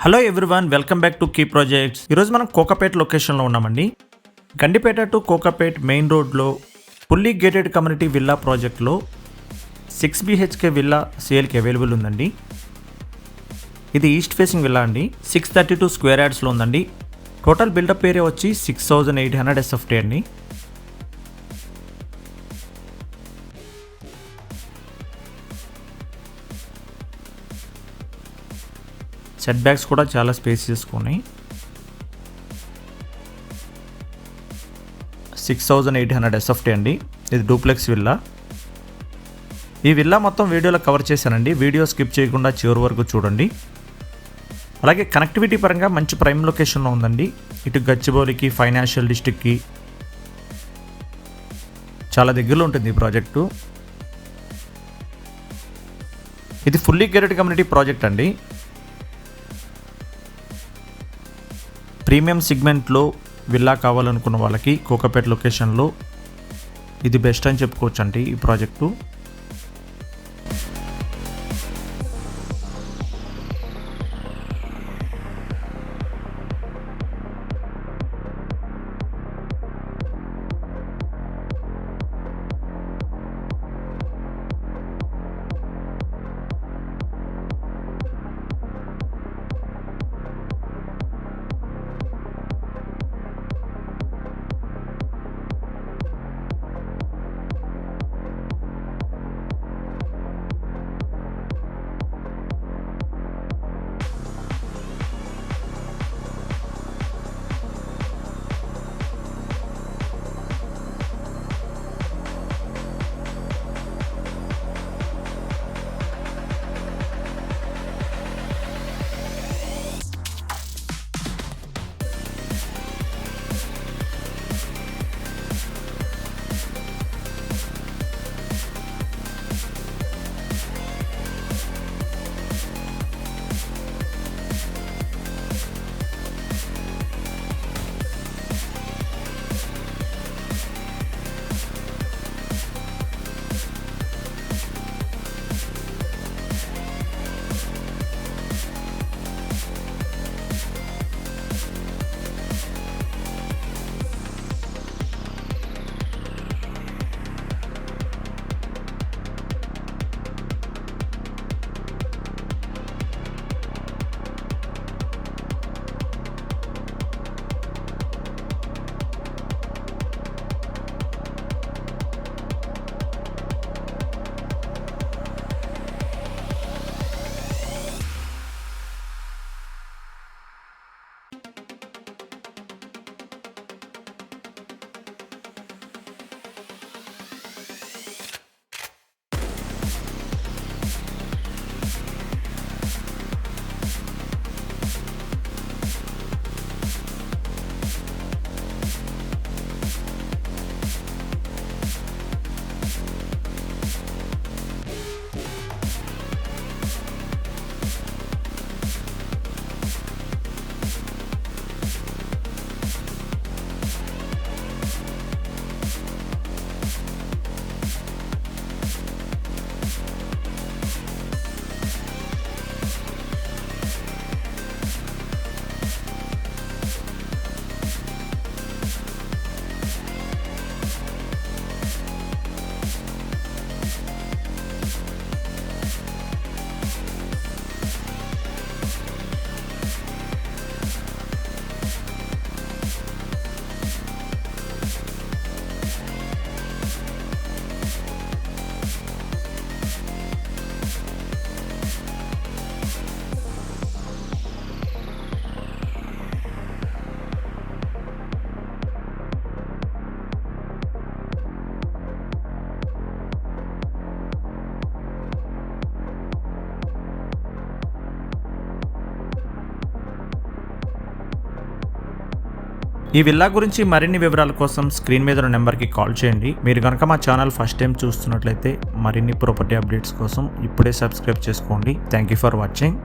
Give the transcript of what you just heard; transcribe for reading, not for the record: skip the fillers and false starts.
Hello everyone, welcome back to key projects. ఈరోజు మనం కోకాపేట్ లొకేషన్లో ఉన్నామండి. గండిపేట టు కోకాపేట్ మెయిన్ రోడ్లో ఫుల్లీ గేటెడ్ కమ్యూనిటీ విల్లా ప్రాజెక్ట్లో 6 BHK విల్లా సేల్కి అవైలబుల్ ఉందండి. ఇది ఈస్ట్ ఫేసింగ్ విల్లా అండి. 632 స్క్వేర్ యార్డ్స్లో ఉందండి. టోటల్ బిల్డప్ ఏరియా వచ్చి 6800 SFT అండి. సెట్ బ్యాక్స్ కూడా చాలా స్పేసియస్గా ఉన్నాయి. 6800 SFT అండి. ఇది డూప్లెక్స్ విల్లా. ఈ విల్లా మొత్తం వీడియోలో కవర్ చేశానండి. వీడియో స్కిప్ చేయకుండా చివరి వరకు చూడండి. అలాగే కనెక్టివిటీ పరంగా మంచి ప్రైమ్ లొకేషన్లో ఉందండి. ఇటు గచ్చిబౌలికి, ఫైనాన్షియల్ డిస్ట్రిక్ట్కి చాలా దగ్గరలో ఉంటుంది ఈ ప్రాజెక్టు. ఇది ఫుల్లీ గేటెడ్ కమ్యూనిటీ ప్రాజెక్ట్ అండి. ప్రీమియం సెగ్మెంట్లో విల్లా కావాలనుకున్న వాళ్ళకి కోకాపేట్ లొకేషన్లో ఇది బెస్ట్ అని చెప్పుకోవచ్చు అండి ఈ ప్రాజెక్టు. ఈ విల్లా గురించి మరిన్ని వివరాల కోసం స్క్రీన్ మీద ఉన్న నెంబర్కి కాల్ చేయండి. మీరు కనుక మా ఛానల్ ఫస్ట్ టైం చూస్తున్నట్లయితే మరిన్ని ప్రాపర్టీ అప్డేట్స్ కోసం ఇప్పుడే సబ్స్క్రైబ్ చేసుకోండి. Thank you for watching.